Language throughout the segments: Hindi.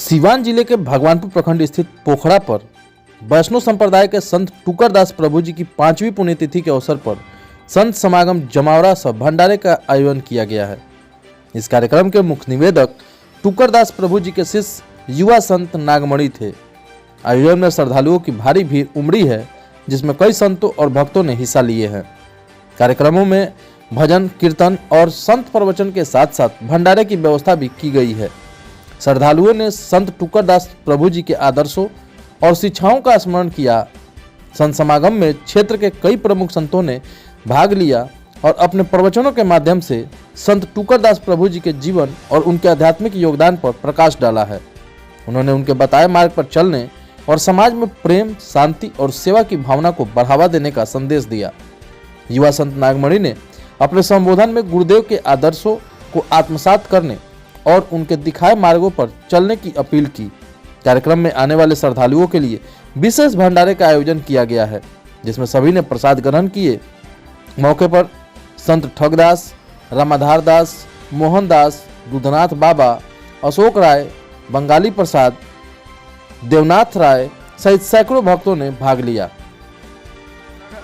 सिवान जिले के भगवानपुर प्रखंड स्थित पोखरा पर वैष्णव संप्रदाय के संत टुकरदास प्रभु जी की 5वीं पुण्यतिथि के अवसर पर संत समागम जमावड़ा सह भंडारे का आयोजन किया गया है। इस कार्यक्रम के मुख्य निवेदक टुकरदास प्रभु जी के शिष्य युवा संत नागमणि थे। आयोजन में श्रद्धालुओं की भारी भीड़ उमड़ी है, जिसमें कई संतों और भक्तों ने हिस्सा लिए हैं। कार्यक्रमों में भजन कीर्तन और संत प्रवचन के साथ साथ भंडारे की व्यवस्था भी की गई है। श्रद्धालुओं ने संत टुकरदास प्रभु जी के आदर्शों और शिक्षाओं का स्मरण किया। संत समागम में क्षेत्र के कई प्रमुख संतों ने भाग लिया और अपने प्रवचनों के माध्यम से संत टुकरदास प्रभु जी के जीवन और उनके आध्यात्मिक योगदान पर प्रकाश डाला है। उन्होंने उनके बताए मार्ग पर चलने और समाज में प्रेम, शांति और सेवा की भावना को बढ़ावा देने का संदेश दिया। युवा संत नागमणि ने अपने संबोधन में गुरुदेव के आदर्शों को आत्मसात करने और उनके दिखाए मार्गों पर चलने की अपील की। कार्यक्रम में आने वाले श्रद्धालुओं के लिए विशेष भंडारे का आयोजन किया गया है, जिसमें सभी ने प्रसाद ग्रहण किए। मौके पर संत ठगदास, रामाधार दास, मोहन दास, दूधनाथ बाबा, अशोक राय, बंगाली प्रसाद, देवनाथ राय सहित सैकड़ों भक्तों ने भाग लिया।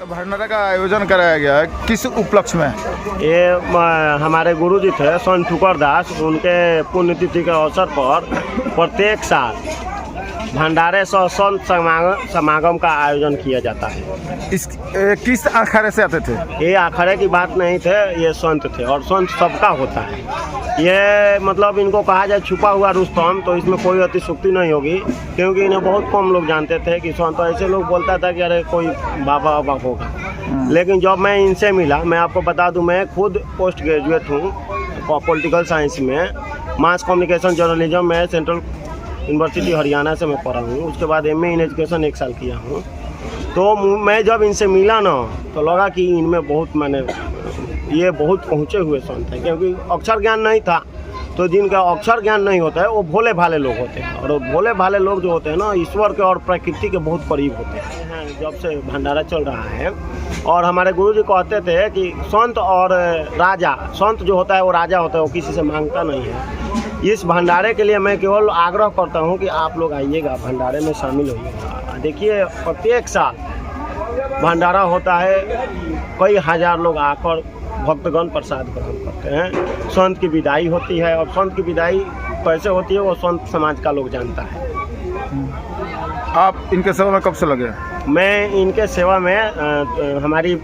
भंडारा का आयोजन कराया गया है, किस उपलक्ष्य में? ये हमारे गुरु जी थे संत टुकरदास, उनके पुण्यतिथि के अवसर पर प्रत्येक साल भंडारे सह संत समागम का आयोजन किया जाता है। किस अखाड़े से आते थे? ये अखाड़े की बात नहीं थे, ये संत थे और संत सबका होता है। ये मतलब इनको कहा जाए छुपा हुआ रुस्तम, तो इसमें कोई अतिशुक्ति नहीं होगी, क्योंकि इन्हें बहुत कम लोग जानते थे कि संत। ऐसे लोग बोलता था कि अरे कोई बाबा बाबा होगा, लेकिन जब मैं इनसे मिला, मैं आपको बता दूं, मैं खुद पोस्ट ग्रेजुएट हूँ पॉलिटिकल साइंस में, मास कम्युनिकेशन जर्नलिज्म में सेंट्रल यूनिवर्सिटी हरियाणा से मैं पढ़ा हूँ। उसके बाद MA इन एजुकेशन 1 साल किया हूँ। तो मैं जब इनसे मिला ना, तो लगा कि इनमें बहुत ये बहुत पहुँचे हुए संत हैं, क्योंकि अक्षर ज्ञान नहीं था। तो जिनका अक्षर ज्ञान नहीं होता है वो भोले भाले लोग होते हैं, और भोले भाले लोग जो होते हैं ना, ईश्वर के और प्रकृति के बहुत करीब होते हैं। जब से भंडारा चल रहा है, और हमारे गुरु जी कहते थे कि संत और राजा, संत जो होता है वो राजा होता है, वो किसी से मांगता नहीं है। इस भंडारे के लिए मैं केवल आग्रह करता हूँ कि आप लोग आइएगा, भंडारे में शामिल होइएगा। देखिए, प्रत्येक साल भंडारा होता है, कई हजार लोग आकर भक्तगण प्रसाद ग्रहण करते हैं। संत की विदाई होती है, और संत की विदाई कैसे होती है वो संत समाज का लोग जानता है। आप इनके सेवा में कब से लगे? मैं इनके सेवा में हमारी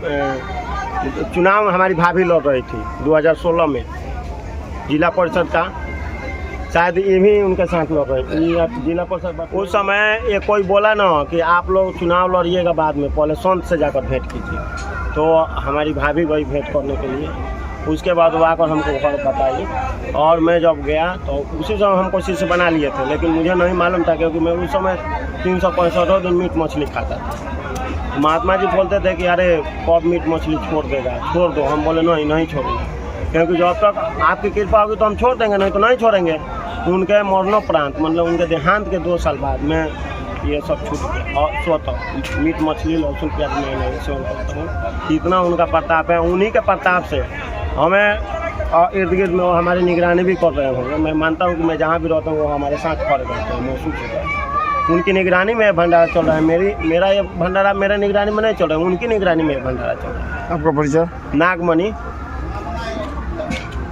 चुनाव हमारी भाभी लड़ रही थी 2016 में जिला परिषद का, शायद ये भी उनके साथ लड़ रही थी जिला परिषद। उस समय ये कोई बोला ना कि आप लोग चुनाव लड़िएगा, बाद में पहले संत से जाकर भेंट कीजिए। तो हमारी भाभी गई भेंट करने के लिए। उसके बाद वो आकर हमको बताई, और मैं जब गया तो उसी समय हमको शिष्य बना लिए थे, लेकिन मुझे नहीं मालूम था, क्योंकि मैं उस समय 365 दिन मीट मछली खाता था। महात्मा जी बोलते थे कि अरे कब मीट मछली छोड़ देगा, छोड़ दो। हम बोले नहीं छोड़ेंगे, क्योंकि जब तक आपकी कृपा होगी तो हम छोड़ देंगे, नहीं तो नहीं छोड़ेंगे। उनके मरणोपरांत, मतलब उनके देहांत के 2 साल बाद में ये सब छूट गया, और स्वतः मीट मछली लहसुन प्याज में नहीं सेवन करता हूँ। इतना उनका प्रताप है, उन्हीं के प्रताप से हमें इर्द गिर्द में वो हमारी निगरानी भी कर रहे होंगे। मैं मानता हूँ कि मैं जहाँ भी रहता हूँ वो हमारे साथ खड़े रहते हैं, महसूस होता है। उनकी निगरानी में भंडारा चल रहा है। मेरा ये भंडारा मेरे निगरानी में नहीं चल रहा है, उनकी निगरानी में भंडारा चल रहा है। आपका परिचय? नागमणि।